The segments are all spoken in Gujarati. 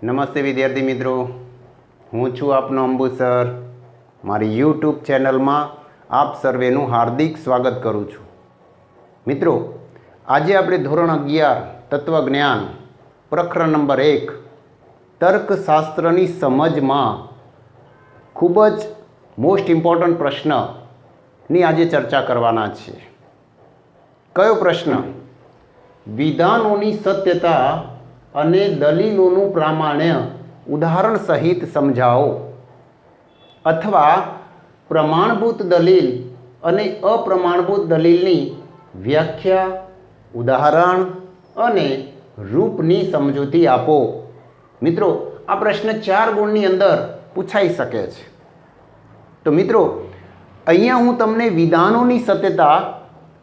નમસ્તે વિદ્યાર્થી મિત્રો, હું છું આપનો અંબુ સર. મારી યુટ્યુબ ચેનલમાં આપ સર્વેનું હાર્દિક સ્વાગત કરું છું. મિત્રો, આજે આપણે ધોરણ 11 તત્વજ્ઞાન પ્રકરણ નંબર 1 તર્કશાસ્ત્રની સમજમાં ખૂબ જ મોસ્ટ ઇમ્પોર્ટન્ટ પ્રશ્નની આજે ચર્ચા કરવાના છીએ. કયો પ્રશ્ન? વિધાનોની સત્યતા અને દલીલોનું પ્રામાણ્ય ઉદાહરણ સહિત સમજાવો, અથવા પ્રમાણભૂત દલીલ અને અપ્રમાણભૂત દલીલની વ્યાખ્યા, ઉદાહરણ અને રૂપની સમજૂતી આપો. મિત્રો, આ પ્રશ્ન 4 ગુણની અંદર પૂછાઈ શકે છે. તો મિત્રો, અહીંયા હું તમને વિધાનોની સત્યતા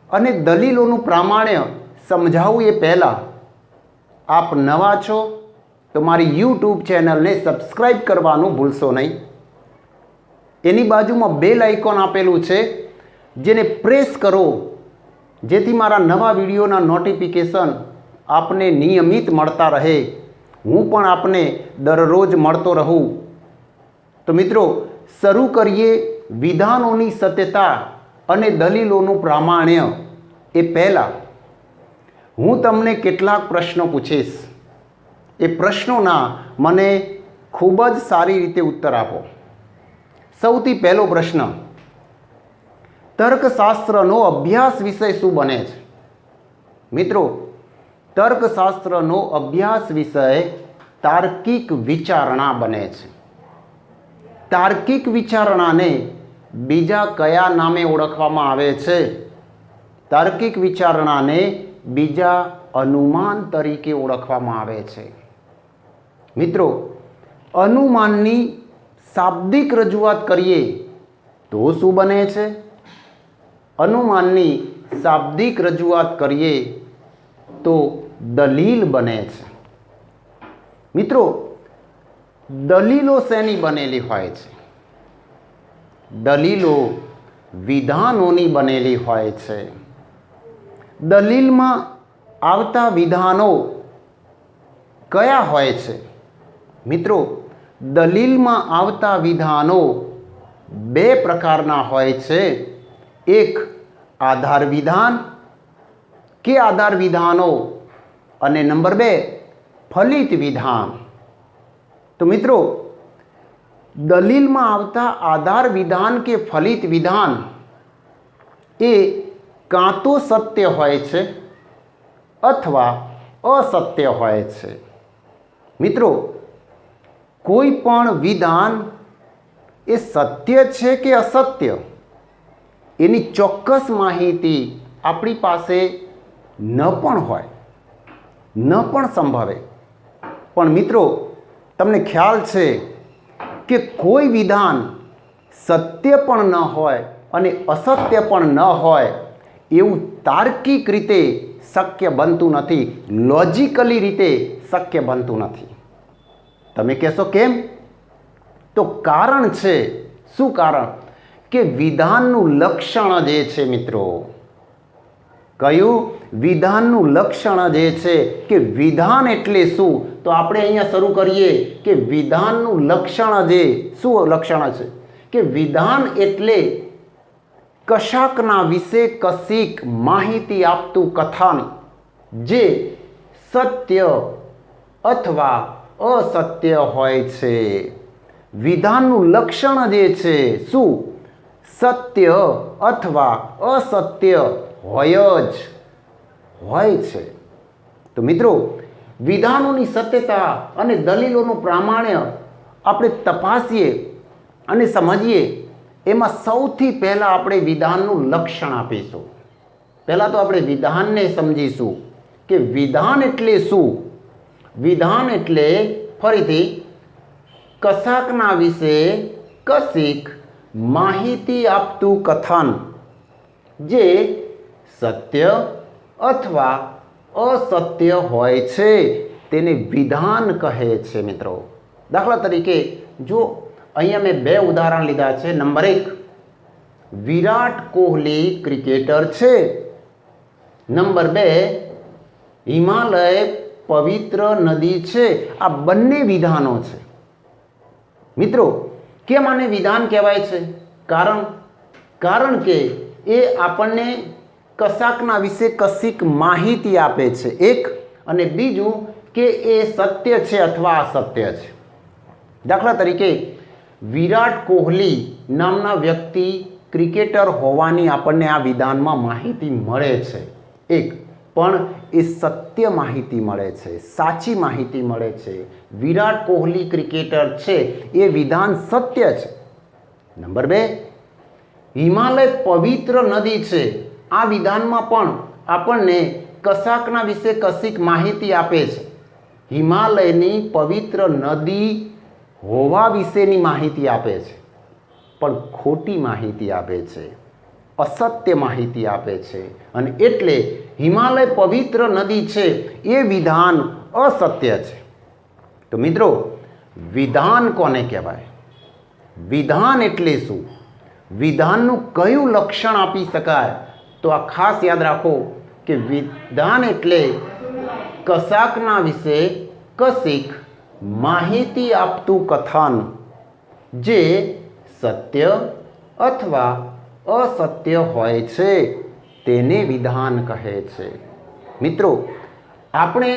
અને દલીલોનું પ્રામાણ્ય સમજાવું એ પહેલાં, આપ નવા છો તો મારી યુટ્યુબ ચેનલને સબસ્ક્રાઈબ કરવાનું ભૂલશો નહીં. એની બાજુમાં બેલ આઇકોન આપેલું છે, જેને પ્રેસ કરો, જેથી મારા નવા વિડીયોના નોટિફિકેશન આપને નિયમિત મળતા રહે, હું પણ આપને દરરોજ મળતો રહું. તો મિત્રો, શરૂ કરીએ વિધાનોની સત્યતા અને દલીલોનું પ્રામાણ્ય એ પહેલાં હું તમને કેટલાક પ્રશ્નો પૂછીશ. એ પ્રશ્નોના મને ખૂબ જ સારી રીતે ઉત્તર આપો. સૌથી પહેલો પ્રશ્ન, તર્કશાસ્ત્રનો અભ્યાસ વિષય શું બને છે? મિત્રો, તર્કશાસ્ત્રનો અભ્યાસ વિષય તાર્કિક વિચારણા બને છે. તાર્કિક વિચારણાને બીજા કયા નામે ઓળખવામાં આવે છે? તાર્કિક વિચારણાને બીજા અનુમાન તરીકે ઓળખવામાં આવે છે. મિત્રો, અનુમાનની શાબ્દિક રજૂઆત કરીએ તો શું બને છે? અનુમાનની શાબ્દિક રજૂઆત કરીએ તો દલીલ બને છે. મિત્રો, દલીલો શેની બનેલી હોય છે? દલીલો વિધાનોની બનેલી હોય છે. દલીલમાં આવતા વિધાનો કયા હોય છે? મિત્રો, દલીલમાં આવતા વિધાનો 2 પ્રકારના હોય છે. એક આધાર વિધાન કે આધાર વિધાનો, અને નંબર 2 ફલિત વિધાન. તો મિત્રો, દલીલમાં આવતા આધાર વિધાન કે ફલિત વિધાન એ કાં તો સત્ય હોય છે અથવા અસત્ય હોય છે. મિત્રો, કોઈ પણ વિધાન એ સત્ય છે કે અસત્ય એની ચોક્કસ માહિતી આપણી પાસે ન પણ હોય, ન પણ સંભવે. પણ મિત્રો, તમને ખ્યાલ છે કે કોઈ વિધાન સત્ય પણ ન હોય અને અસત્ય પણ ન હોય એવું તાર્કિક રીતે શક્ય બનતું નથી, લોજિકલી રીતે શક્ય બનતું નથી. તમે કહેશો કેમ? તો કારણ છે. શું કારણ? કે વિધાનનું લક્ષણ જે છે મિત્રો, કયું? વિધાનનું લક્ષણ જે છે કે વિધાન એટલે શું? તો આપણે અહીંયા શરૂ કરીએ કે વિધાનનું લક્ષણ જે શું લક્ષણ છે? કે વિધાન એટલે કશાકના વિશે કશીક માહિતી આપતું કથન, જે સત્ય અથવા અસત્ય હોય છે. વિધાનનું લક્ષણ જે છે શું? સત્ય અથવા અસત્ય હોય છે. તો મિત્રો, વિધાનોની સત્યતા અને દલીલોનું પ્રામાણ્ય આપણે તપાસીએ અને સમજીએ, એમાં સૌથી પહેલાં આપણે વિધાનનું લક્ષણ આપીશું. પહેલાં તો આપણે વિધાનને સમજીશું કે વિધાન એટલે શું. વિધાન એટલે, ફરીથી, કશાકના વિશે કશીક માહિતી આપતું કથન, જે સત્ય અથવા અસત્ય હોય છે, તેને વિધાન કહે છે. મિત્રો, દાખલા તરીકે જો અહીંયા મેં 2 ઉદાહરણ લીધા છે. નંબર 1, વિરાટ કોહલી ક્રિકેટર છે. નંબર 2, હિમાલય પવિત્ર નદી છે. આ બંને વિધાનો છે. મિત્રો, કેમ આને વિધાન કહેવાય છે? કારણ કે એ આપણને કશાકના વિશે કશીક માહિતી આપે છે, એક. અને બીજું કે એ સત્ય છે અથવા અસત્ય છે. દાખલા તરીકે વિરાટ કોહલી નામના વ્યક્તિ ક્રિકેટર હોવાની આપણને આ વિધાનમાં માહિતી મળે છે, એક. પણ એ સત્ય માહિતી મળે છે, સાચી માહિતી મળે છે. વિરાટ કોહલી ક્રિકેટર છે એ વિધાન સત્ય છે. નંબર 2, હિમાલય પવિત્ર નદી છે. આ વિધાનમાં પણ આપણને કશાકના વિશે કશીક માહિતી આપે છે. હિમાલયની પવિત્ર નદી હોવા વિશેની માહિતી આપે છે, પણ ખોટી માહિતી આપે છે, અસત્ય માહિતી આપે છે. અને એટલે હિમાલય પવિત્ર નદી છે એ વિધાન અસત્ય છે. તો મિત્રો, વિધાન કોને કહેવાય? વિધાન એટલે શું? વિધાનનું કયું લક્ષણ આપી શકાય? તો આ ખાસ યાદ રાખો કે વિધાન એટલે કશાકના વિશે કશીક માહિતી આપતું કથન જે સત્ય અથવા અસત્ય હોય છે, તેને વિધાન કહે છે. મિત્રો, આપણે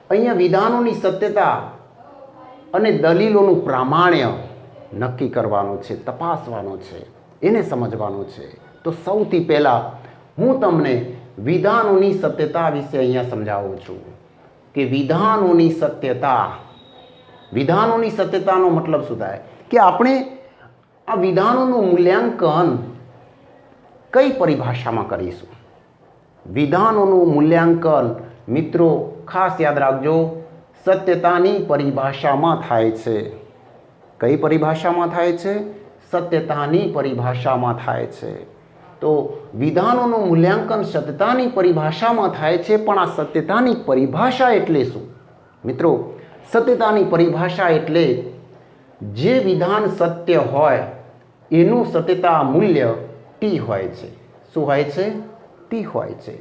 અહીંયા વિધાનોની સત્યતા અને દલીલોનું પ્રામાણ્ય નક્કી કરવાનું છે, તપાસવાનું છે, એને સમજવાનું છે. તો સૌથી પહેલાં હું તમને વિધાનોની સત્યતા વિશે અહીંયા સમજાવું છું કે વિધાનોની સત્યતાનો મતલબ શું થાય? કે આપણે આ વિધાનોનું મૂલ્યાંકન કઈ પરિભાષામાં કરીશું? વિધાનોનું મૂલ્યાંકન મિત્રો ખાસ યાદ રાખજો, સત્યતાની પરિભાષામાં થાય છે. કઈ પરિભાષામાં થાય છે? સત્યતાની પરિભાષામાં થાય છે. તો વિધાનોનું મૂલ્યાંકન સત્યતાની પરિભાષામાં થાય છે. પણ આ સત્યતાની પરિભાષા એટલે શું? મિત્રો, સત્યતાની પરિભાષા એટલે જે વિધાન સત્ય હોય એનું સત્યતા મૂલ્ય ટી હોય છે. શું હોય છે? ટી હોય છે.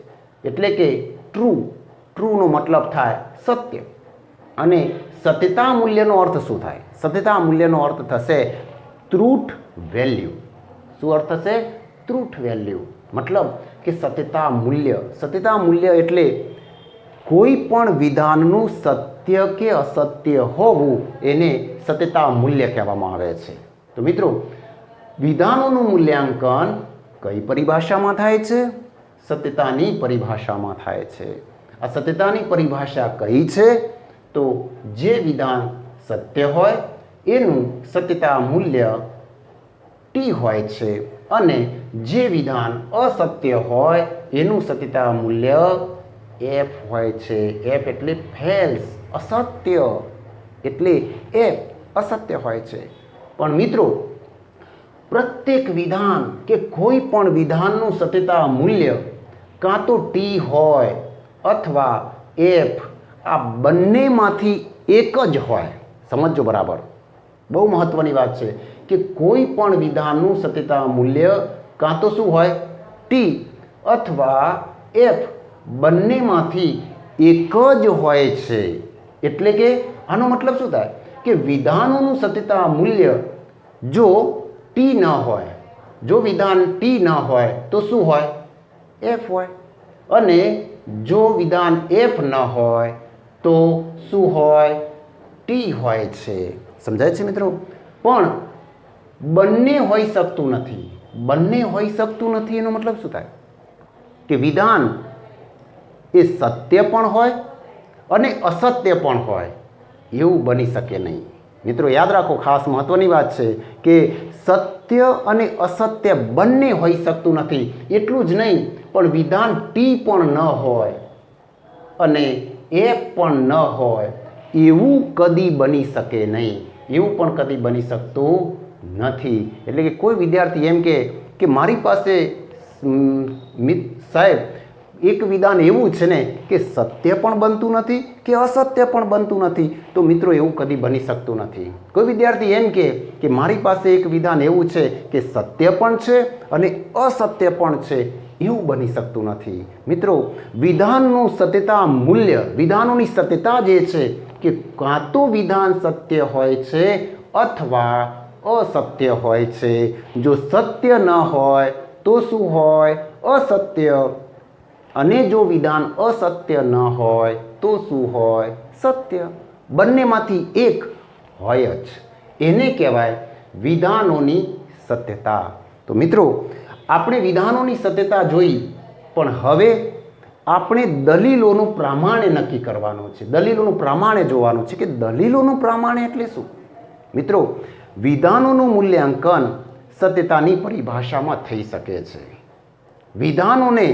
એટલે કે ટ્રૂનો મતલબ થાય સત્ય. અને સત્યતા મૂલ્યનો અર્થ શું થાય? સત્યતા મૂલ્યનો અર્થ થશે ટ્રૂથ વેલ્યુ. શું અર્થ થશે? Truth value. મતલબ કે સત્યતા મૂલ્ય એટલે કોઈ પણ વિધાનનું સત્ય કે અસત્ય હોવું એને સત્યતા મૂલ્ય કહેવામાં આવે છે. તો મિત્રો, વિધાનોનું મૂલ્યાંકન કઈ પરિભાષામાં થાય છે? સત્યતાની પરિભાષામાં થાય છે. આ સત્યતાની પરિભાષા કઈ છે? તો જે વિધાન સત્ય હોય એનું સત્યતા મૂલ્ય ટી હોય છે, અને જે વિધાન અસત્ય હોય એનું સત્યતા મૂલ્ય એફ હોય છે. એફ એટલે ફેલ્સ, અસત્ય. એટલે એફ અસત્ય હોય છે. પણ મિત્રો, પ્રત્યેક વિધાન કે કોઈ પણ વિધાનનું સત્યતા મૂલ્ય કાં તો ટી હોય અથવા એફ, આ બંનેમાંથી એક જ હોય. સમજો બરાબર, બહુ મહત્વની વાત છે કે કોઈ પણ વિધાનનું સત્યતા મૂલ્ય કાં તો શું હોય? ટી અથવા એફ, બંનેમાંથી એક જ હોય છે. એટલે કે આનો મતલબ શું થાય? કે વિધાનોનું સત્યતા મૂલ્ય જો ટી ન હોય, જો વિધાન ટી ન હોય તો શું હોય? એફ હોય. અને જો વિધાન એફ ન હોય તો શું હોય? ટી હોય છે. સમજાય છે મિત્રો? પણ બંને હોઈ શકતું નથી. બંને હોઈ શકતું નથી એનો મતલબ શું થાય? કે વિધાન એ સત્ય પણ હોય અને અસત્ય પણ હોય, એવું બની શકે નહીં. મિત્રો યાદ રાખો, ખાસ મહત્વની વાત છે કે સત્ય અને અસત્ય બંને હોઈ શકતું નથી. એટલું જ નહીં, પણ વિધાન ટી પણ ન હોય અને એફ પણ ન હોય, એવું કદી બની શકે નહીં. એવું પણ કદી બની શકતું નથી. એટલે કે કોઈ વિદ્યાર્થી એમ કે મારી પાસે સાહેબ એક વિધાન એવું છે ને કે સત્ય પણ બનતું નથી કે અસત્ય પણ બનતું નથી, તો મિત્રો એવું કદી બની શકતું નથી. કોઈ વિદ્યાર્થી એમ કે મારી પાસે એક વિધાન એવું છે કે સત્ય પણ છે અને અસત્ય પણ છે, એવું બની શકતું નથી મિત્રો. વિધાનનું સત્યતા મૂલ્ય, વિધાનોની સત્યતા જે છે કે કાં તો વિધાન સત્ય હોય છે અથવા અસત્ય હોય છે. જો સત્ય ન હોય તો શું હોય? અસત્ય. અને જો વિધાન અસત્ય ન હોય તો શું હોય? સત્ય. બંનેમાંથી એક હોય જ. એને કહેવાય વિધાનોની સત્યતા. તો મિત્રો આપણે વિધાનોની સત્યતા જોઈ, પણ હવે આપણે દલીલોનું પ્રામાણ્ય નક્કી કરવાનું છે. દલીલોનું પ્રામાણ્ય જોવાનું છે કે દલીલોનું પ્રામાણ્ય એટલે શું. મિત્રો વિધાનોનું મૂલ્યાંકન સત્યતાની પરિભાષામાં થઈ શકે છે. વિધાનોને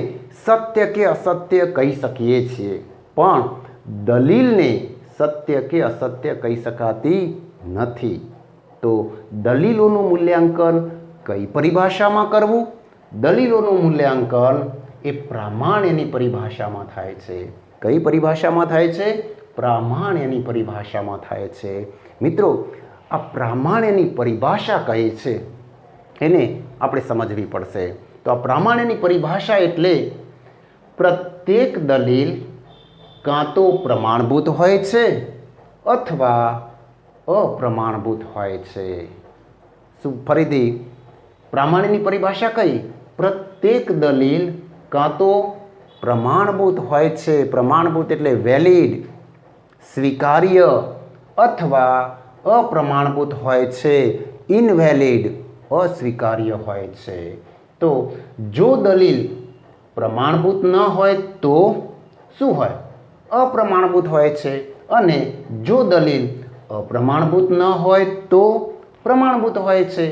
સત્ય કે અસત્ય કહી શકીએ છીએ, પણ દલીલને સત્ય કે અસત્ય કહી શકાતી નથી. તો દલીલોનું મૂલ્યાંકન કઈ પરિભાષામાં કરવું? દલીલોનું મૂલ્યાંકન એ પ્રામાણ્યની પરિભાષામાં થાય છે. કઈ પરિભાષામાં થાય છે? પ્રામાણ્યની પરિભાષામાં થાય છે. મિત્રો આ પ્રામાણ્યની પરિભાષા કહે છે એને આપણે સમજવી પડશે. તો આ પ્રામાણ્યની પરિભાષા એટલે પ્રત્યેક દલીલ કાં તો પ્રમાણભૂત હોય છે અથવા અપ્રમાણભૂત હોય છે. શું ફરીથી પ્રામાણ્યની પરિભાષા કઈ? પ્રત્યેક દલીલ કાં તો પ્રમાણભૂત હોય છે, પ્રમાણભૂત એટલે વેલિડ, સ્વીકાર્ય, અથવા અપ્રમાણભૂત હોય છે, ઇનવેલિડ, અસ્વીકાર્ય હોય છે. તો જો દલીલ પ્રમાણભૂત ન હોય તો શું હોય? અપ્રમાણભૂત હોય છે. અને જો દલીલ અપ્રમાણભૂત ન હોય તો પ્રમાણભૂત હોય છે.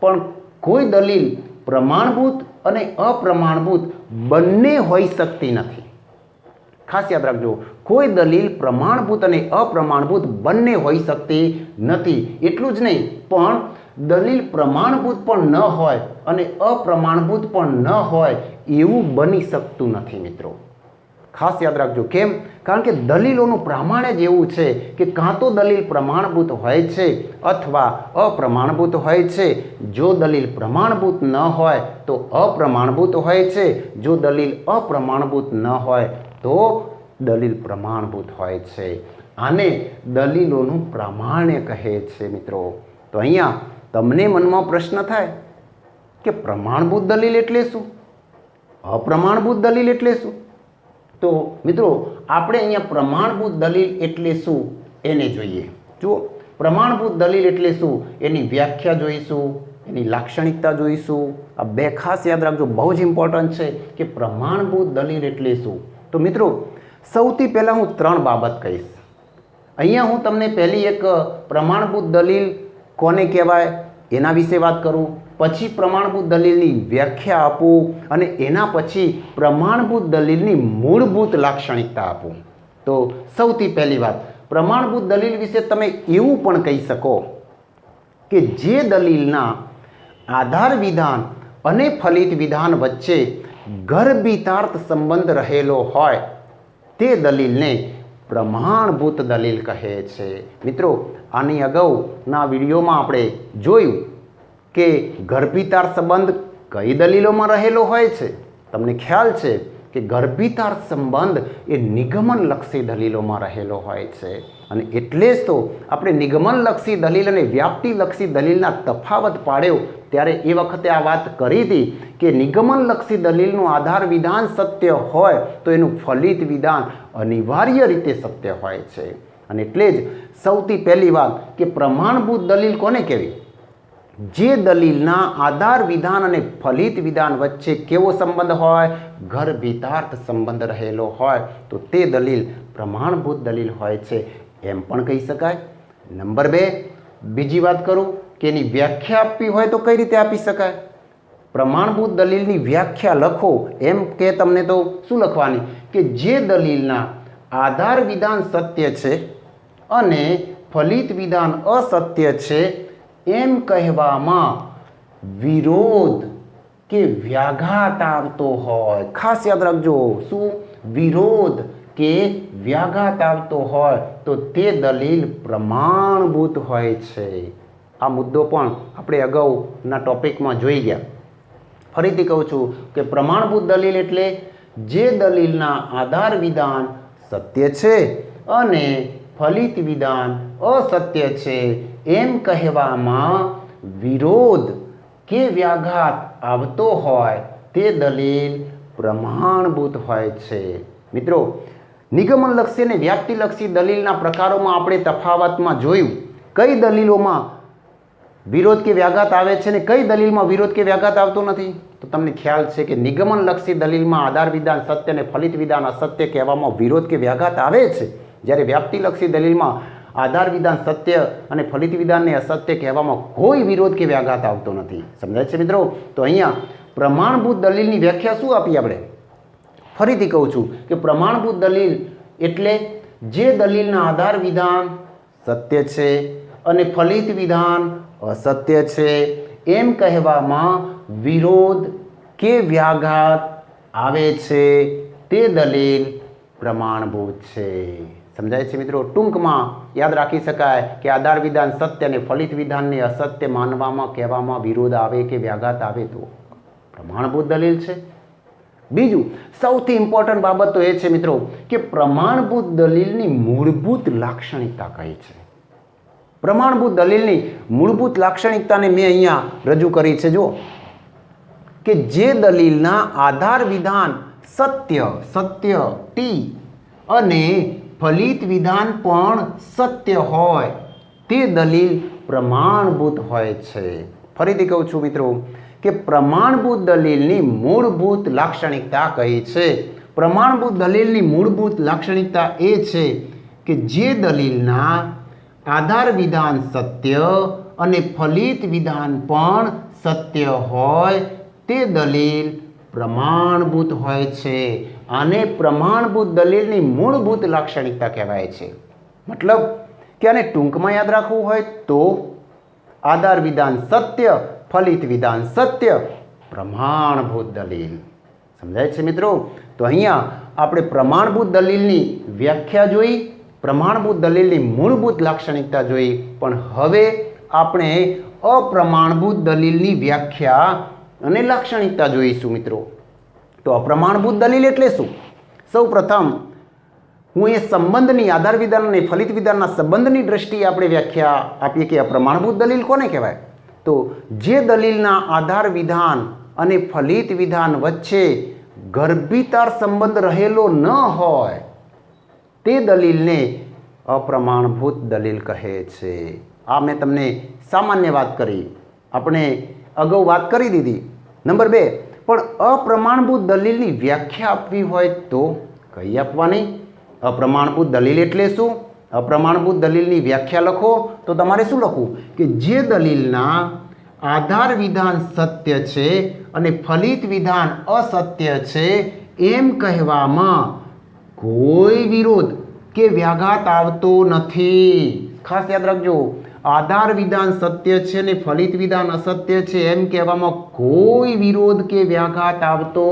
પણ કોઈ દલીલ પ્રમાણભૂત અને અપ્રમાણભૂત બંને હોઈ શકતી નથી. ખાસ યાદ રાખજો, કોઈ દલીલ પ્રમાણભૂત અને અપ્રમાણભૂત બંને હોઈ શકતી નથી. એટલું જ નહીં, પણ દલીલ પ્રમાણભૂત પણ ન હોય અને અપ્રમાણભૂત પણ ન હોય એવું બની શકતું નથી મિત્રો. ખાસ યાદ રાખજો. કેમ? કારણ કે દલીલોનું પ્રામાણ્ય જ એવું છે કે કાં તો દલીલ પ્રમાણભૂત હોય છે અથવા અપ્રમાણભૂત હોય છે. જો દલીલ પ્રમાણભૂત ન હોય તો અપ્રમાણભૂત હોય છે. જો દલીલ અપ્રમાણભૂત ન હોય તો દલીલ પ્રમાણભૂત હોય છે. આને દલીલોનું પ્રામાણ્ય કહે છે મિત્રો. તો અહીંયા તમને મનમાં પ્રશ્ન થાય કે પ્રમાણભૂત દલીલ એટલે શું? અપ્રમાણભૂત દલીલ એટલે શું? તો મિત્રો આપણે અહીંયા પ્રમાણભૂત દલીલ એટલે શું એને જોઈએ. જુઓ, પ્રમાણભૂત દલીલ એટલે શું એની વ્યાખ્યા જોઈશું, એની લાક્ષણિકતા જોઈશું. આ બે ખાસ યાદ રાખજો, બહુ જ ઇમ્પોર્ટન્ટ છે કે પ્રમાણભૂત દલીલ એટલે શું. તો મિત્રો સૌથી પહેલાં હું 3 બાબત કહીશ. અહીંયા હું તમને પહેલી એક પ્રમાણભૂત દલીલ કોને કહેવાય એના વિશે વાત કરું, પછી પ્રમાણભૂત દલીલની વ્યાખ્યા આપું અને એના પછી પ્રમાણભૂત દલીલની મૂળભૂત લાક્ષણિકતા આપું. તો સૌથી પહેલી વાત, પ્રમાણભૂત દલીલ વિશે તમે એવું પણ કહી શકો કે જે દલીલના આધાર વિધાન અને ફલિત વિધાન વચ્ચે ગર્ભિતાર્થ સંબંધ રહેલો હોય તે દલીલને પ્રમાણભૂત દલીલ કહે છે. મિત્રો આની અગાઉના વિડીયોમાં આપણે જોયું કે ગર્ભિતાર્થ સંબંધ કઈ દલીલોમાં રહેલો હોય છે. તમને ખ્યાલ છે કે ગર્ભિતાર્થ સંબંધ એ નિગમનલક્ષી દલીલોમાં રહેલો હોય છે. અને એટલે જ તો આપણે નિગમનલક્ષી દલીલ અને વ્યાપ્તિલક્ષી દલીલના તફાવત પાડ્યો ત્યારે એ વખતે આ વાત કરી હતી કે નિગમનલક્ષી દલીલનું આધાર વિધાન સત્ય હોય તો એનું ફલિત વિધાન અનિવાર્ય રીતે સત્ય હોય છે. અને એટલે જ સૌથી પહેલી વાત કે પ્રમાણભૂત દલીલ કોને કહેવી? જે દલીલના આધાર વિધાન અને ફલિત વિધાન વચ્ચે કેવો સંબંધ હોય? ગર્ભિતાર્થ સંબંધ રહેલો હોય તો તે દલીલ પ્રમાણભૂત દલીલ હોય છે એમ પણ કહી શકાય. નંબર 2, બીજી વાત કરું કે એની વ્યાખ્યા આપવી હોય તો કઈ રીતે આપી શકાય? પ્રમાણભૂત દલીલની વ્યાખ્યા લખો એમ કે તમને તો શું લખવાની કે જે દલીલના આધાર વિધાન સત્ય છે અને ફલિત વિધાન અસત્ય છે એમ કહેવામાં વિરોધ કે વ્યાઘાત આવતો હોય. ખાસ યાદ રાખજો, શું? વિરોધ કે વ્યાઘાત આવતો હોય તો તે દલીલ પ્રમાણભૂત હોય છે. આ મુદ્દો પણ આપણે અગાઉના ટોપિકમાં જોઈ ગયા. ફરીથી કહું છું કે પ્રમાણભૂત દલીલ એટલે જે દલીલના આધાર વિધાન સત્ય છે અને ફલિત વિધાન અસત્ય છે એમ કહેવામાં વિરોધ કે વ્યાઘાત આવતો હોય તે દલીલ પ્રમાણભૂત હોય છે. મિત્રો, નિગમનલક્ષી અને વ્યાપ્તિલક્ષી દલીલના પ્રકારોમાં આપણે તફાવતમાં જોયું કઈ દલીલોમાં વિરોધ કે વ્યાઘાત આવે છે ને કઈ દલીલમાં વિરોધ કે વ્યાઘાત આવતો નથી. તો તમને ખ્યાલ છે કે નિગમનલક્ષી દલીલમાં આધાર વિધાન સત્ય અને ફલિત વિધાન અસત્ય કહેવામાં વિરોધ કે વ્યાઘાત આવે છે, જ્યારે વ્યાપ્તિલક્ષી દલીલમાં આધાર વિધાન સત્ય અને ફલિત વિધાનને અસત્ય કહેવામાં કોઈ વિરોધ કે વ્યાઘાત આવતો નથી. સમજાય છે મિત્રો? તો અહીંયા પ્રમાણભૂત દલીલની વ્યાખ્યા શું આપી આપણે? ફરીથી કહું છું કે પ્રમાણભૂત દલીલ એટલે જે દલીલના આધાર વિધાન સત્ય છે અને ફલિત વિધાન અસત્ય છે એમ કહેવામાં વિરોધ કે વ્યાઘાત આવે છે તે દલીલ પ્રમાણભૂત છે. સમજાય છે મિત્રો? ટૂંકમાં યાદ રાખી શકાય કે આધાર વિધાન સત્ય અને ફલિત વિધાનને અસત્ય માનવામાં કહેવામાં વિરોધ આવે કે વ્યાઘાત આવે તો પ્રમાણભૂત દલીલ છે. બીજું સૌથી ઇમ્પોર્ટન્ટ બાબત તો એ છે મિત્રો કે પ્રમાણભૂત દલીલની મૂળભૂત લાક્ષણિકતા કઈ છે. પ્રમાણભૂત દલીલની મૂળભૂત લાક્ષણિકતાને મેં અહીંયા રજૂ કરી છે. જો કે જે દલીલના આધાર વિધાન સત્ય ટી અને ફલિત વિધાન પણ સત્ય હોય તે દલીલ પ્રમાણભૂત હોય છે. ફરીથી કહું છું મિત્રો કે પ્રમાણભૂત દલીલની મૂળભૂત લાક્ષણિકતા કઈ છે? પ્રમાણભૂત દલીલની મૂળભૂત લાક્ષણિકતા એ છે કે જે દલીલના આધાર વિધાન સત્ય અને ફલિત વિધાન પણ સત્ય હોય તે દલીલ પ્રમાણભૂત હોય છે. આને પ્રમાણભૂત દલીલની મૂળભૂત લાક્ષણિકતા કહેવાય છે. મતલબ કે આને ટૂંકમાં યાદ રાખવું હોય તો આધાર વિધાન સત્ય, ફલિત વિધાન સત્ય, પ્રમાણભૂત દલીલ. સમજાય છે મિત્રો? તો અહીંયા આપણે પ્રમાણભૂત દલીલની વ્યાખ્યા જોઈ, પ્રમાણભૂત દલીલની મૂળભૂત લાક્ષણિકતા જોઈ, પણ હવે આપણે અપ્રમાણભૂત દલીલની વ્યાખ્યા અને લાક્ષણિકતા જોઈશું મિત્રો. તો અપ્રમાણભૂત દલીલ એટલે શું? સૌ પ્રથમ હું એ સંબંધની આધાર વિધાન અને ફલિત વિધાનના સંબંધની દ્રષ્ટિએ આપણે વ્યાખ્યા આપીએ કે અપ્રમાણભૂત દલીલ કોને કહેવાય? તો જે દલીલના આધાર વિધાન અને ફલિત વિધાન વચ્ચે ગર્ભિતાર સંબંધ રહેલો ન હોય તે દલીલને અપ્રમાણભૂત દલીલ કહે છે. આ મેં તમને સામાન્ય વાત કરી, આપણે અગાઉ વાત કરી દીધી. નંબર 2, પણ અપ્રમાણભૂત દલીલની વ્યાખ્યા આપવી હોય તો કઈ આપવાની? અપ્રમાણભૂત દલીલ એટલે શું? અપ્રમાણભૂત દલીલની વ્યાખ્યા લખો તો તમારે શું લખવું? કે જે દલીલના આધાર વિધાન સત્ય છે અને ફલિત વિધાન અસત્ય છે એમ કહેવામાં કોઈ વિરોધ કે વ્યાઘાત આવતો નથી. ખાસ યાદ રાખજો, આધાર વિધાન સત્ય છે અને ફલિત વિધાન અસત્ય છે એમ કહેવામાં કોઈ વિરોધ કે વ્યાઘાત આવતો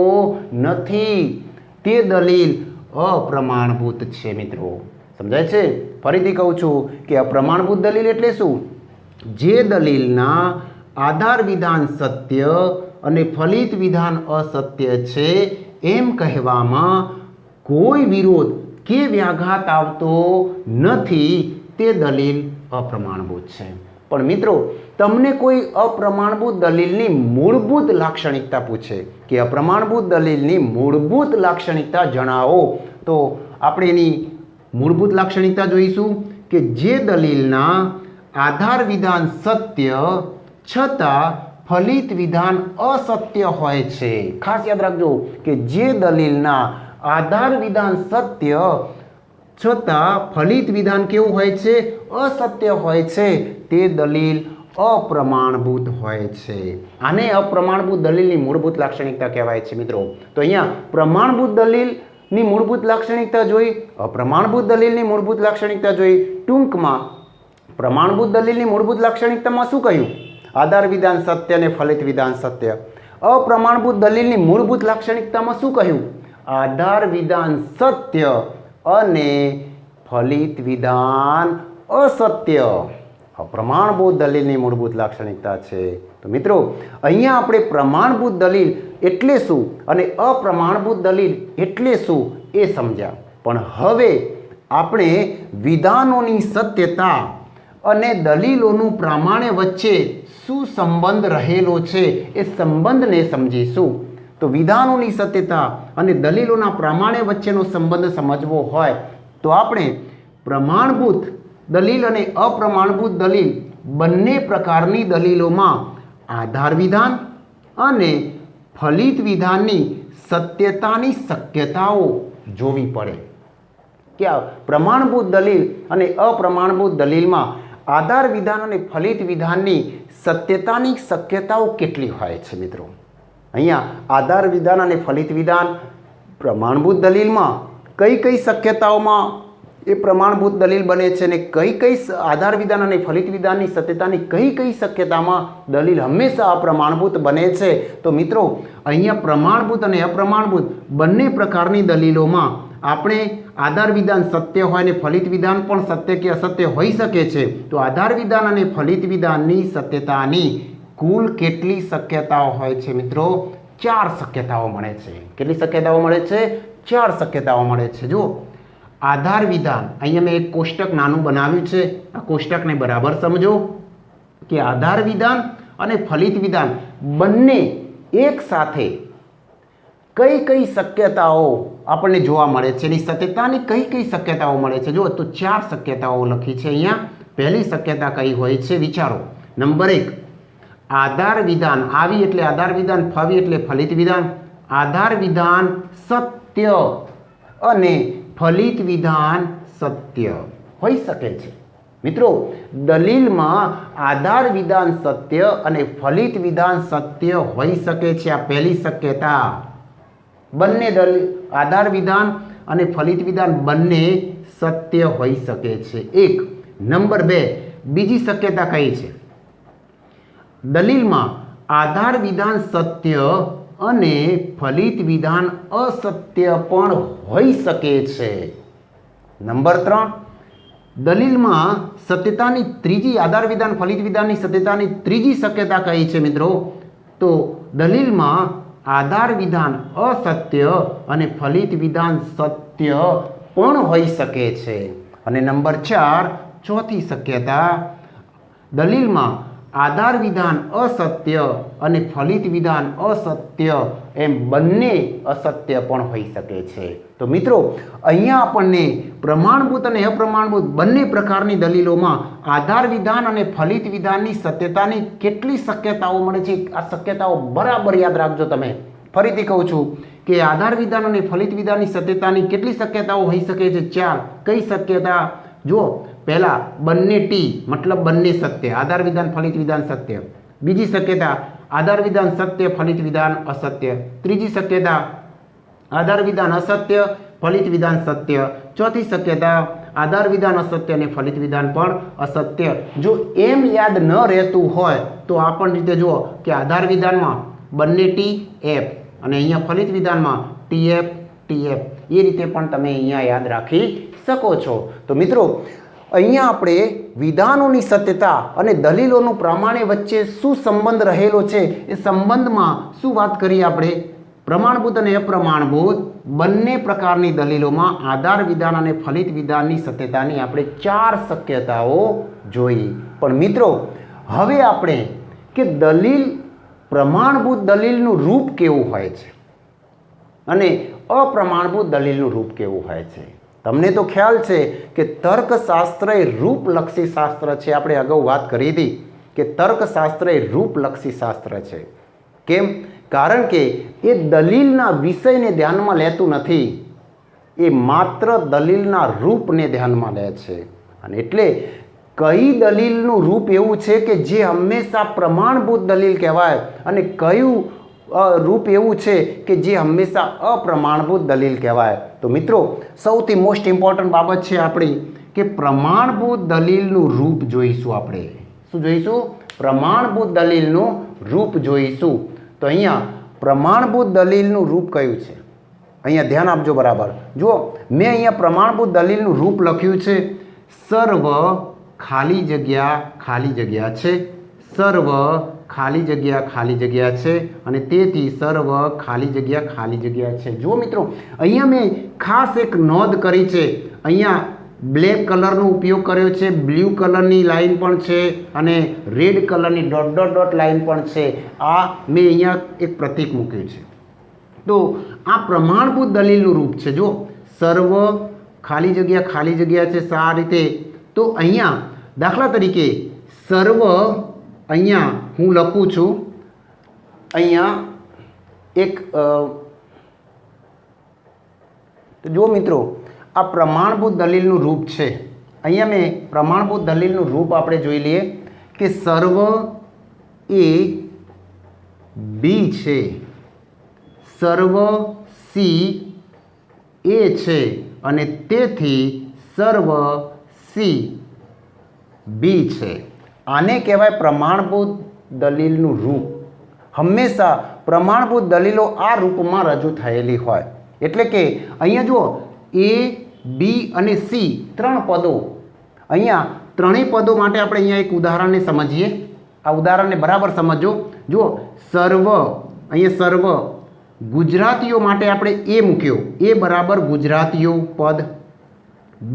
નથી તે દલીલ અપ્રમાણભૂત છે મિત્રો. સમજાય છે? ફરીથી કહું છું કે અપ્રમાણભૂત દલીલ એટલે શું? જે દલીલના આધાર વિધાન સત્ય અને ફલિત વિધાન અસત્ય છે એમ કહેવામાં કોઈ વિરોધ કે વ્યાઘાત આવતો નથી તે દલીલ અપ્રમાણભૂત છે. પણ મિત્રો, તમને કોઈ અપ્રમાણભૂત દલીલની મૂળભૂત લાક્ષણિકતા પૂછે કે અપ્રમાણભૂત દલીલની મૂળભૂત લાક્ષણિકતા જણાવો, તો આપણે એની મૂળભૂત લાક્ષણિકતા જોઈશું કે જે દલીલના આધાર વિધાન સત્ય છતાં ફલિત વિધાન અસત્ય હોય છે. ખાસ યાદ રાખજો કે જે દલીલના આધાર વિધાન સત્ય છતાં ફલિત વિધાન કેવું હોય છે? અસત્ય હોય છે તે દલીલ અપ્રમાણભૂત હોય છે. આને અપ્રમાણભૂત દલીલની મૂળભૂત લાક્ષણિકતા કહેવાય છે મિત્રો. તો અહીંયા પ્રમાણભૂત દલીલની મૂળભૂત લાક્ષણિકતા જોઈ, અપ્રમાણભૂત દલીલની મૂળભૂત લાક્ષણિકતા જોઈ. ટૂંકમાં પ્રમાણભૂત દલીલની મૂળભૂત લાક્ષણિકતામાં શું કહ્યું? આધાર વિધાન સત્ય અને ફલિત વિધાન સત્ય. અપ્રમાણભૂત દલીલની મૂળભૂત લાક્ષણિકતામાં શું કહ્યું? આધાર વિધાન સત્ય અને ફલિત વિધાન અસત્ય. અપ્રમાણભૂત દલીલની મૂળભૂત લાક્ષણિકતા છે. તો મિત્રો અહીંયા આપણે પ્રમાણભૂત દલીલ એટલે શું અને અપ્રમાણભૂત દલીલ એટલે શું એ સમજ્યા. પણ હવે આપણે વિધાનોની સત્યતા અને દલીલોનું પ્રામાણ્ય વચ્ચે શું સંબંધ રહેલો છે એ સંબંધને સમજીશું. તો વિધાનોની સત્યતા અને દલીલોના પ્રામાણ્ય વચ્ચેનો સંબંધ સમજવો હોય તો આપણે પ્રમાણભૂત દલીલ અને અપ્રમાણભૂત દલીલ બંને પ્રકારની દલીલોમાં આધાર વિધાન અને ફલિત વિધાનની સત્યતાની શક્યતાઓ જોવી પડે. કે પ્રમાણભૂત દલીલ અને અપ્રમાણભૂત દલીલમાં આધાર વિધાન અને ફલિત વિધાનની સત્યતાની શક્યતાઓ કેટલી હોય છે મિત્રો. અહીંયા આધાર વિધાન અને ફલિત વિધાન પ્રમાણભૂત દલીલમાં કઈ કઈ શક્યતાઓમાં એ પ્રમાણભૂત દલીલ બને છે અને કઈ આધાર વિધાન અને ફલિત વિધાનની સત્યતાની કઈ શક્યતામાં દલીલ હંમેશા અપ્રમાણભૂત બને છે. તો મિત્રો અહીંયા પ્રમાણભૂત અને અપ્રમાણભૂત બંને પ્રકારની દલીલોમાં આપણે આધાર વિધાન સત્ય હોય અને ફલિત વિધાન પણ સત્ય કે અસત્ય હોઈ શકે છે. તો આધાર વિધાન અને ફલિત વિધાનની સત્યતાની કુલ કેટલી શક્યતાઓ હોય છે મિત્રો? 4 શક્યતાઓ મળે છે. કેટલી શક્યતાઓ મળે છે? 4 શક્યતાઓ મળે છે. જુઓ, આધાર વિધાન, અહીંયા મેં એક કોષ્ટક નાનું બનાવ્યું છે, આ કોષ્ટકને બરાબર સમજો કે આધાર વિધાન અને ફલિત વિધાન બંને એક સાથે કઈ શક્યતાઓ આપણને જોવા મળે છે, એની સત્યતાની કઈ શક્યતાઓ મળે છે. જુઓ તો 4 શક્યતાઓ લખી છે અહીંયા. પહેલી શક્યતા કઈ હોય છે વિચારો. નંબર 1, આધાર વિધાન, આવી એટલે આધાર વિધાન, ફવી એટલે ફલિત વિધાન. આધાર વિધાન સત્ય અને ફલિત વિધાન સત્ય હોઈ શકે છે. મિત્રો દલીલમાં આધાર વિધાન સત્ય અને ફલિત વિધાન સત્ય હોઈ શકે છે. આ પહેલી શક્યતા. બંને આધાર વિધાન અને ફલિત વિધાન બંને સત્ય હોઈ શકે છે. 1. નંબર 2, બીજી શક્યતા કઈ છે? દલીલમાં આધાર વિધાન સત્ય અને ફલિત વિધાન અસત્ય પણ હોઈ શકે છે. નંબર 3, દલીલમાં સત્યતાની ત્રીજી, આધાર વિધાન ફલિત વિધાનની સત્યતાની ત્રીજી શક્યતા કઈ છે મિત્રો? તો દલીલમાં આધાર વિધાન અસત્ય અને ફલિત વિધાન સત્ય પણ હોઈ શકે છે. અને નંબર 4, ચોથી શક્યતા, દલીલમાં આધાર વિધાન અસત્ય અને ફલિત વિધાન અસત્ય એમ બંને અસત્ય પણ હોઈ શકે છે. તો મિત્રો અહીંયા આપણને પ્રમાણભૂત અને અપ્રમાણભૂત બંને પ્રકારની દલીલોમાં આધાર વિધાન અને ફલિત વિધાનની સત્યતાની કેટલી શક્યતાઓ મળે છે, આ શક્યતાઓ બરાબર યાદ રાખજો. તમે ફરીથી કહું છું કે આધાર વિધાન અને ફલિત વિધાનની સત્યતાની કેટલી શક્યતાઓ હોઈ શકે છે? 4. કઈ શક્યતા? જુઓ, પહેલા બંને ટી મતલબ બંને સત્ય, આધાર વિધાન ફલિત વિધાન સત્ય. બીજી શક્યતા આધાર વિધાન સત્ય ફલિત વિધાન અસત્ય. ત્રીજી શક્યતા આધાર વિધાન અસત્ય ફલિત વિધાન સત્ય. ચોથી શક્યતા આધાર વિધાન અસત્ય અને ફલિત વિધાન પણ અસત્ય. જો એમ યાદ ન રહેતું હોય તો આ પણ રીતે જુઓ કે આધાર વિધાનમાં બંને ટી એફ અને અહીંયા ફલિત વિધાનમાં ટીએફ ટીએફ, એ રીતે પણ તમે અહીંયા યાદ રાખી શકો છો. તો મિત્રો અહીંયા આપણે વિધાનોની સત્યતા અને દલીલોનું પ્રામાણ્ય વચ્ચે શું સંબંધ રહેલો છે એ સંબંધમાં શું વાત કરીએ આપણે? પ્રમાણભૂત અને અપ્રમાણભૂત બંને પ્રકારની દલીલોમાં આધાર વિધાન અને ફલિત વિધાનની સત્યતાની આપણે 4 શક્યતાઓ જોઈ. પણ મિત્રો હવે આપણે કે દલીલ, પ્રમાણભૂત દલીલનું રૂપ કેવું હોય છે અને અપ્રમાણભૂત દલીલનું રૂપ કેવું હોય છે? તમને તો ખ્યાલ છે કે તર્કશાસ્ત્ર એ રૂપલક્ષી શાસ્ત્ર છે. આપણે અગાઉ વાત કરી હતી કે તર્કશાસ્ત્ર એ રૂપલક્ષી શાસ્ત્ર છે. કેમ? કારણ કે એ દલીલના વિષયને ધ્યાનમાં લેતું નથી, એ માત્ર દલીલના રૂપને ધ્યાનમાં લે છે. અને એટલે કઈ દલીલનું રૂપ એવું છે કે જે હંમેશા પ્રમાણભૂત દલીલ કહેવાય અને કયું રૂપ એવું છે કે જે હંમેશા અપ્રમાણભૂત દલીલ કહેવાય? તો મિત્રો સૌથી મોસ્ટ ઇમ્પોર્ટન્ટ બાબત છે આપણી કે પ્રમાણભૂત દલીલનું રૂપ જોઈશું. આપણે શું જોઈશું? પ્રમાણભૂત દલીલનું રૂપ જોઈશું. તો અહીંયા પ્રમાણભૂત દલીલનું રૂપ કયું છે? અહીંયા ધ્યાન આપજો બરાબર. જુઓ, મેં અહીંયા પ્રમાણભૂત દલીલનું રૂપ લખ્યું છે સર્વ ખાલી જગ્યા છે, સર્વ ખાલી જગ્યા છે અને તેથી સર્વ ખાલી જગ્યા છે। જુઓ મિત્રો, અહીંયા મેં ખાસ એક નોંધ કરી છે, અહીંયા બ્લેક કલરનો ઉપયોગ કર્યો છે, બ્લુ કલરની લાઈન પણ છે અને રેડ કલરની ડોટ ડોટ ડોટ લાઈન પણ છે। આ મેં અહીંયા એક પ્રતીક મૂક્યું છે। તો આ પ્રમાણભૂત દલીલનું રૂપ છે। જો સર્વ ખાલી જગ્યા છે આ રીતે। તો અહીંયા દાખલા તરીકે સર્વ, અહીંયા હું લખું છું, અહીંયા એક તો જો મિત્રો, આ પ્રમાણભૂત દલીલનું રૂપ છે। અહીંયા મેં પ્રમાણભૂત દલીલનું રૂપ આપણે જોઈ લઈએ કે સર્વ એ બી છે, સર્વ સી એ છે અને તેથી સર્વ સી બી છે। આને કહેવાય પ્રમાણભૂત દલીલનું રૂપ। હંમેશા પ્રમાણભૂત દલીલો આ રૂપમાં રજૂ થયેલી હોય। એટલે કે અહીંયા જુઓ, એ બી અને સી ત્રણ પદો, અહીંયા ત્રણેય પદો માટે આપણે અહીંયા એક ઉદાહરણને સમજીએ। આ ઉદાહરણને બરાબર સમજો। જુઓ, સર્વ, અહીંયા સર્વ ગુજરાતીઓ માટે આપણે એ મૂક્યો, એ બરાબર ગુજરાતીઓ પદ,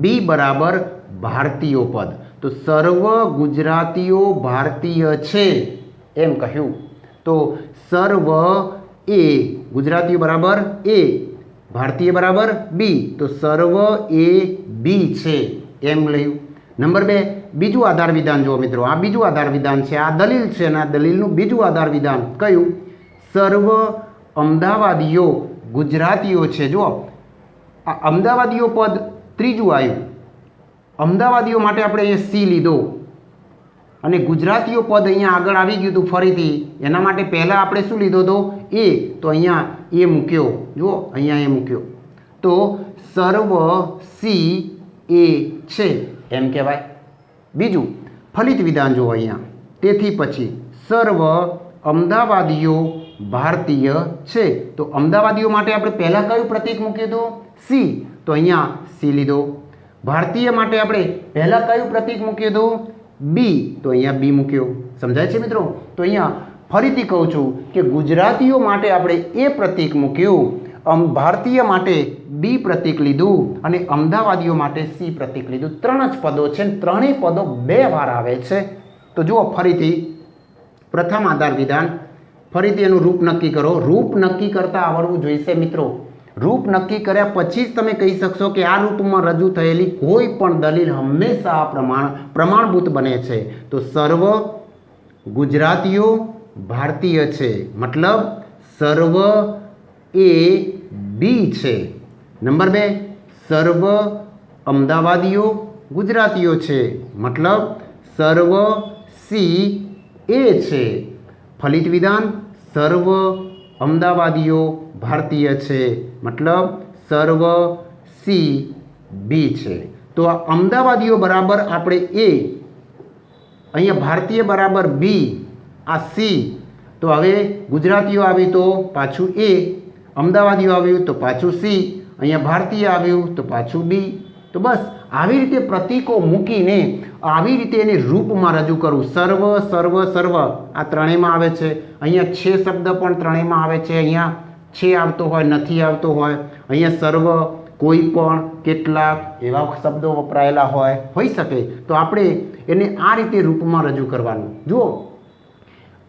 બી બરાબર ભારતીયો પદ। તો સર્વ ગુજરાતીઓ ભારતીય છે એમ કહ્યું। તો સર્વ એ ગુજરાતીઓ બરાબર એ, ભારતીય બરાબર બી, તો સર્વ એ બી છે એમ લખ્યું। નંબર 2, બીજું આધાર વિધાન જુઓ મિત્રો, આ બીજું આધાર વિધાન છે, આ દલીલ છે અને આ દલીલનું બીજું આધાર વિધાન કયું? સર્વ અમદાવાદીઓ ગુજરાતીઓ છે। જુઓ, આ અમદાવાદીઓ પદ ત્રીજું આવ્યું, અમદાવાદીઓ માટે આપણે અહીંયા સી લીધો અને ગુજરાતીઓ પદ અહીંયા આગળ આવી ગયું હતું ફરીથી, એના માટે પહેલાં આપણે શું લીધો હતો? એ, તો અહીંયા એ મૂક્યો। જુઓ, અહીંયા એ મૂક્યો, તો સર્વ સી એ છે એમ કહેવાય। બીજું ફલિત વિધાન જુઓ અહીંયા, તેથી પછી સર્વ અમદાવાદીઓ ભારતીય છે। તો અમદાવાદીઓ માટે આપણે પહેલાં કયું પ્રતીક મૂક્યું હતું? સી, તો અહીંયા સી લીધો। ભારતીય માટે આપણે પહેલાં કયું પ્રતીક મૂક્યું હતું? બી, તો અહીંયા બી મૂક્યો। સમજાય છે મિત્રો? તો અહીંયા ફરીથી કહું છું કે ગુજરાતીઓ માટે આપણે એ પ્રતીક મૂક્યું, ભારતીય માટે બી પ્રતીક લીધું અને અમદાવાદીઓ માટે સી પ્રતીક લીધું। ત્રણ જ પદો છે, ત્રણેય પદો 2 વાર આવે છે। તો જુઓ, ફરીથી પ્રથમ આધાર વિધાન, ફરીથી એનું રૂપ નક્કી કરો। રૂપ નક્કી કરતાં આવડવું જોઈશે મિત્રો। રૂપ નક્કી કર્યા પછી જ તમે કહી શકશો કે આ રૂપમાં રજૂ થયેલી કોઈ પણ દલીલ હંમેશા પ્રમાણભૂત બને છે। તો સર્વ ગુજરાતીઓ ભારતીય છે, મતલબ સર્વ એ બી છે। નંબર 2, સર્વ અમદાવાદીઓ ગુજરાતીઓ છે, મતલબ સર્વ સી એ છે। ફલિત વિધાન, સર્વ અમદાવાદીઓ ભારતીય છે, મતલબ સર્વ સી બી છે। તો આ અમદાવાદીઓ બરાબર આપણે એ, અહીંયા ભારતીય બરાબર બી, આ સી, તો હવે ગુજરાતીઓ આવ્યું તો પાછું એ, અમદાવાદીઓ આવ્યું તો પાછું સી, અહીંયા ભારતીય આવ્યું તો પાછું બી। તો બસ આવી રીતે પ્રતીકો મૂકીને આવી રીતે એને રૂપમાં રજૂ કરવું। સર્વ સર્વ સર્વ આ ત્રણેયમાં આવે છે, અહીંયા છે શબ્દ પણ ત્રણેયમાં આવે છે, અહીંયા છે આવતો હોય, નથી આવતો હોય, અહીંયા સર્વ, કોઈ પણ, કેટલાક એવા શબ્દો વપરાયેલા હોઈ શકે। તો આપણે એને આ રીતે રૂપમાં રજૂ કરવાનું। જુઓ,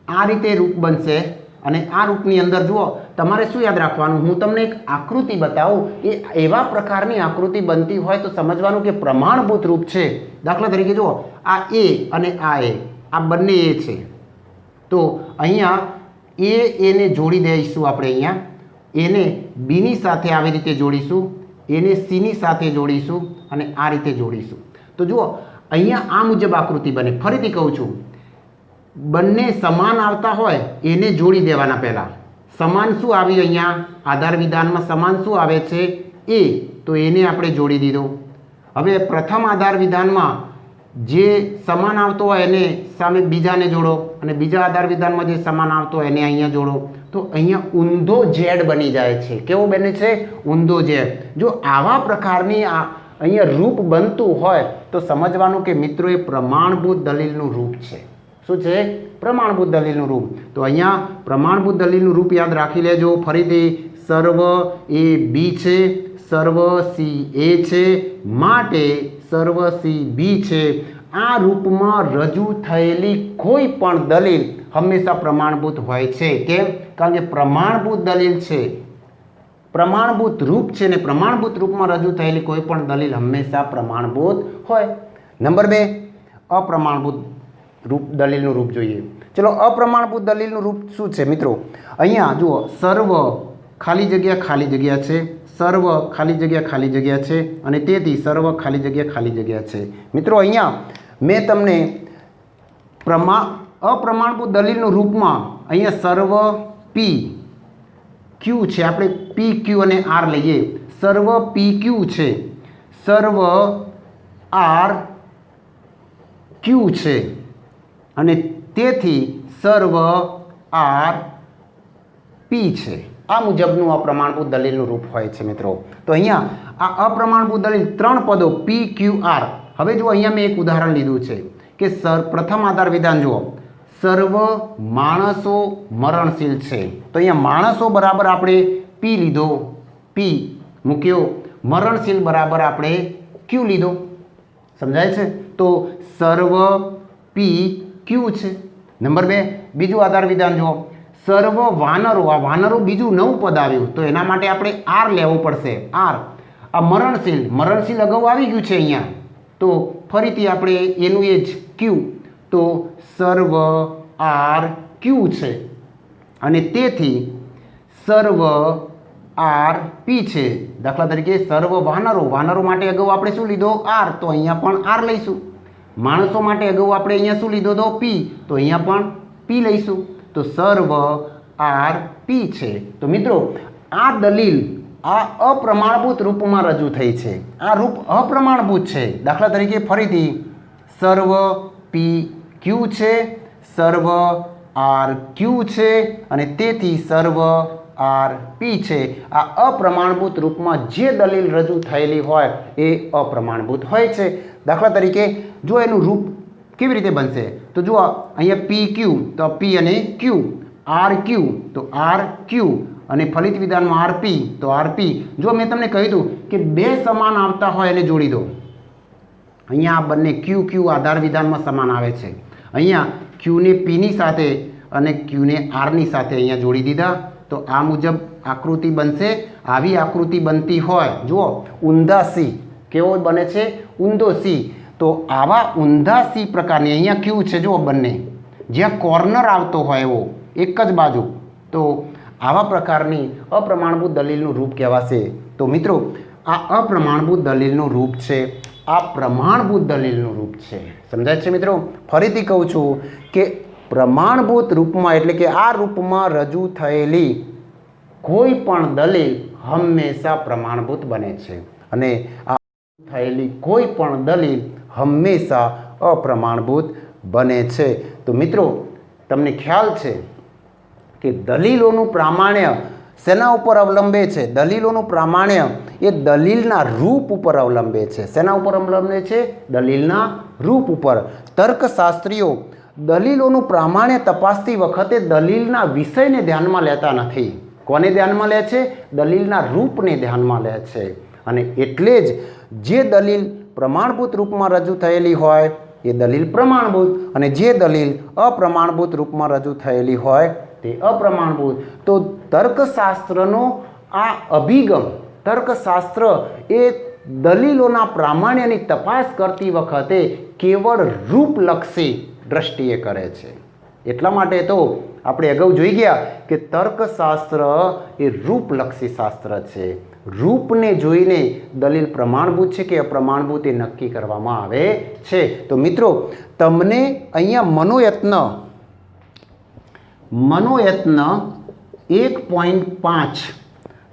આ રીતે રૂપ બનશે અને આ રૂપની અંદર જુઓ, તમારે શું યાદ રાખવાનું? હું તમને એક આકૃતિ બતાવું, એ એવા પ્રકારની આકૃતિ બનતી હોય તો સમજવાનું કે પ્રમાણભૂત રૂપ છે। દાખલા તરીકે જુઓ, આ એ અને આ બંને એ છે, તો અહીંયા એને જોડી દઈશું આપણે, અહીંયા એને બીની સાથે આવી રીતે જોડીશું, એને સીની સાથે જોડીશું અને આ રીતે જોડીશું। તો જુઓ, અહીંયા આ મુજબ આકૃતિ બને। ફરીથી કહું છું, બંને સમાન આવતા હોય એને જોડી દેવાના। પહેલાં સમાન શું આવ્યું? અહીંયા આધાર વિધાનમાં સમાન શું આવે છે? એ, તો એને આપણે જોડી દીધો। હવે પ્રથમ આધાર વિધાનમાં જે સમાન આવતો હોય એને સામે બીજાને જોડો અને બીજા આધાર વિધાનમાં જે સમાન આવતો હોય એને અહીંયા જોડો, તો અહીંયા ઊંધો ઝેડ બની જાય છે। કેવો બને છે? ઊંધો ઝેડ। જો આવા પ્રકારની અહીંયા રૂપ બનતું હોય તો સમજવાનું કે મિત્રો એ પ્રમાણભૂત દલીલનું રૂપ છે. શું છે? પ્રમાણભૂત દલીલનું રૂપ. તો અહીંયા પ્રમાણભૂત દલીલનું રૂપ યાદ રાખી લેજો. ફરીથી સર્વ એ બી છે, સર્વ સી એ છે, માટે સર્વ સી બી છે. આ રૂપમાં રજૂ થયેલી કોઈ પણ દલીલ હંમેશા પ્રમાણભૂત હોય છે. કેમ? કારણ કે પ્રમાણભૂત દલીલ છે, પ્રમાણભૂત રૂપ છે ને પ્રમાણભૂત રૂપમાં રજૂ થયેલી કોઈ પણ દલીલ હંમેશા પ્રમાણભૂત હોય. નંબર 2, અપ્રમાણભૂત રૂપ દલીલનું રૂપ જોઈએ. ચલો, અપ્રમાણભૂત દલીલનું રૂપ શું છે મિત્રો? અહીંયા જુઓ, સર્વ ખાલી જગ્યા છે, સર્વ ખાલી જગ્યા છે અને તેથી સર્વ ખાલી જગ્યા છે. મિત્રો અહીંયા મેં તમને અપ્રમાણભૂત દલીલનું રૂપમાં અહીંયા સર્વ પી ક્યુ છે. આપણે પી ક્યુ અને આર લઈએ. સર્વ પી ક્યુ છે, સર્વ આર ક્યુ છે અને તેથી સર્વ આર પી છે. આ મુજબનું અપ્રમાણભૂત દલીલનું રૂપ હોય છે મિત્રો. તો અહીંયા આ અપ્રમાણભૂત દલીલ 3 પદો પી ક્યુ આર. હવે જુઓ, અહીંયા મેં એક ઉદાહરણ લીધું છે કે પ્રથમ આધાર વિધાન જુઓ, સર્વ માણસો મરણશીલ છે. તો અહીંયા માણસો બરાબર આપણે પી લીધો, પી મૂક્યો, મરણશીલ બરાબર આપણે ક્યુ લીધો. સમજાય છે? તો સર્વ પી ક્યુ છે. નંબર 2, બીજું આધાર વિધાન જુઓ, સર્વ વાનરો. આ વાનરો બીજું નવું પદ આવ્યું તો એના માટે આપણે આર લેવું પડશે. આર. આ મરણશીલ અગાઉ આવી ગયું છે અહીંયા, તો ફરીથી આપણે એનું એ જ ક્યુ. તો સર્વ આર ક્યુ છે અને તેથી સર્વ આર પી છે. દાખલા તરીકે સર્વ વાનરો માટે અગાઉ આપણે શું લીધો? આર. તો અહીંયા પણ આર લઈશું. માણસો માટે અગાઉ આપણે અહીંયા શું લીધો તો? પી. તો અહીંયા પણ પી લઈશું. તો સર્વ આર પી છે. તો મિત્રો, આ દલીલ આ અપ્રમાણભૂત રૂપમાં રજૂ થઈ છે. આ રૂપ અપ્રમાણભૂત છે. દાખલા તરીકે ફરીથી સર્વ પી ક્યુ છે, સર્વ આર ક્યુ છે અને તેથી સર્વ આર પી છે. આ અપ્રમાણભૂત રૂપમાં જે દલીલ રજૂ થયેલી હોય એ અપ્રમાણભૂત હોય છે. દાખલા તરીકે જો એનું રૂપ કેવી રીતે બનશે તો જુઓ, અહીંયા પી ક્યુ તો પી અને ક્યુ, આર ક્યુ તો આર ક્યુ અને ફલિત વિધાનમાં આર પી તો આર પી. જો મેં તમને કહ્યું હતું કે 2 સમાન આવતા હોય એને જોડી દો. અહીંયા આ બંને ક્યુ ક્યુ આધાર વિધાનમાં સમાન આવે છે. અહીંયા ક્યુને પીની સાથે અને ક્યુને આરની સાથે અહીંયા જોડી દીધા તો આ મુજબ આકૃતિ બનશે. આવી આકૃતિ બનતી હોય, જુઓ, ઊંધા સી. કેવો બને છે? ઊંધો સી. તો આવા ઊંધા સી પ્રકારની અહીંયા ક્યુ છે, જુઓ, બંને જ્યાં કોર્નર આવતો હોય એવો એક જ બાજુ, તો આવા પ્રકારની અપ્રમાણભૂત દલીલનું રૂપ કહેવાશે. તો મિત્રો, આ અપ્રમાણભૂત દલીલનું રૂપ છે, આ પ્રમાણભૂત દલીલનું રૂપ છે. સમજાય છે મિત્રો? ફરીથી કહું છું કે પ્રમાણભૂત રૂપમાં એટલે કે આ રૂપમાં રજૂ થયેલી કોઈ પણ દલીલ હંમેશા પ્રમાણભૂત બને છે અને આ થયેલી કોઈ પણ દલીલ હંમેશા અપ્રમાણભૂત બને છે. તો મિત્રો, તમને ખ્યાલ છે કે દલીલોનું પ્રામાણ્ય શેના ઉપર અવલંબે છે? દલીલોનું પ્રામાણ્ય એ દલીલના રૂપ ઉપર અવલંબે છે. શેના ઉપર અવલંબે છે? દલીલના રૂપ ઉપર. તર્કશાસ્ત્રીઓ દલીલોનું પ્રામાણ્ય તપાસતી વખતે દલીલના વિષયને ધ્યાનમાં લેતા નથી. કોને ધ્યાનમાં લે છે? દલીલના રૂપને ધ્યાનમાં લે છે. અને એટલે જ જે દલીલ પ્રમાણભૂત રૂપમાં રજૂ થયેલી હોય એ દલીલ પ્રમાણભૂત અને જે દલીલ અપ્રમાણભૂત રૂપમાં રજૂ થયેલી હોય તે અપ્રમાણભૂત. તો તર્કશાસ્ત્રનો આ અભિગમ, તર્કશાસ્ત્ર એ દલીલોના પ્રામાણ્યની તપાસ કરતી વખતે કેવળ રૂપલક્ષી દ્રષ્ટિએ કરે છે. એટલા માટે તો આપણે અગાઉ જોઈ ગયા કે તર્કશાસ્ત્ર એ રૂપલક્ષી શાસ્ત્ર છે. રૂપને જોઈને દલીલ પ્રમાણભૂત છે કે અપ્રમાણભૂત એ નક્કી કરવામાં આવે છે. તો મિત્રો, તમને અહીંયા મનોયત્ન 1.5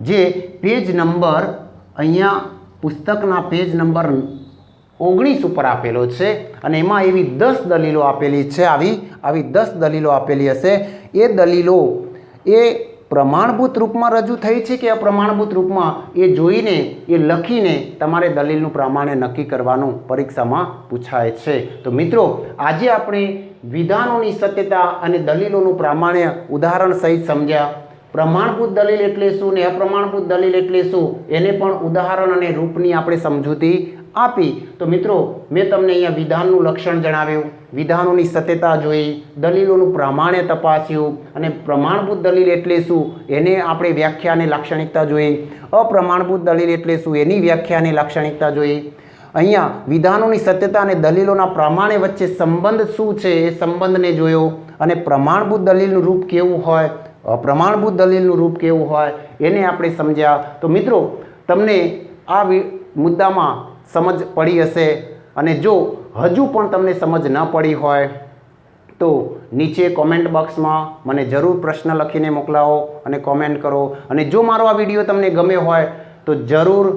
જે પેજ નંબર અહીંયા પુસ્તકના પેજ નંબર 19 ઉપર આપેલો છે અને એમાં એવી 10 દલીલો આપેલી છે. આવી 10 દલીલો આપેલી હશે. એ દલીલો એ પ્રમાણભૂત રૂપમાં રજૂ થઈ છે કે અપ્રમાણભૂત રૂપમાં એ જોઈને એ લખીને તમારે દલીલનું પ્રામાણ્ય નક્કી કરવાનું પરીક્ષામાં પૂછાય છે. તો મિત્રો આજે આપણે વિધાનોની સત્યતા અને દલીલોનું પ્રામાણ્ય ઉદાહરણ સહિત સમજ્યા. પ્રમાણભૂત દલીલ એટલે શું ને અપ્રમાણભૂત દલીલ એટલે શું એને પણ ઉદાહરણ અને રૂપની આપણે સમજૂતી આપી. તો મિત્રો મેં તમને અહીંયા વિધાનનું લક્ષણ જણાવ્યું, વિધાનોની સત્યતા જોઈ, દલીલોનું પ્રામાણ્ય તપાસ્યું અને પ્રમાણભૂત દલીલ એટલે શું એને આપણે વ્યાખ્યા અને લાક્ષણિકતા જોઈ, અપ્રમાણભૂત દલીલ એટલે શું એની વ્યાખ્યા અને લાક્ષણિકતા જોઈ. અહીંયા વિધાનોની સત્યતા અને દલીલોના પ્રામાણ્ય વચ્ચે સંબંધ શું છે એ સંબંધને જોયો અને પ્રમાણભૂત દલીલનું રૂપ કેવું હોય, અપ્રમાણભૂત દલીલનું રૂપ કેવું હોય એને આપણે સમજ્યા. તો મિત્રો તમને આ મુદ્દામાં સમજ પડી હશે અને જો હજુ પણ તમને સમજ ન પડી હોય તો નીચે કોમેન્ટ બોક્સમાં મને જરૂર પ્રશ્ન લખીને મોકલાવો અને કોમેન્ટ કરો. અને જો મારો આ વિડીયો તમને ગમ્યો હોય તો જરૂર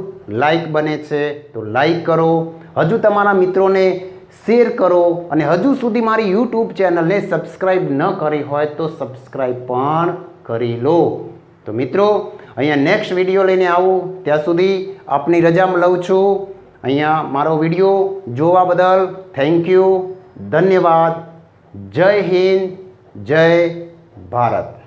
લાઈક બને છે તો લાઈક કરો, હજુ તમારા મિત્રોને શેર કરો અને હજુ સુધી મારી યુટ્યુબ ચેનલને સબસ્ક્રાઈબ ન કરી હોય તો સબસ્ક્રાઈબ પણ કરી લો. તો મિત્રો અહીંયા નેક્સ્ટ વિડીયો લઈને આવું, ત્યાં સુધી આપની રજામાં લઉં છું. અહીંયા મારો વિડીયો જોવા બદલ થેન્ક યુ, ધન્યવાદ. જય હિન્દ, જય ભારત.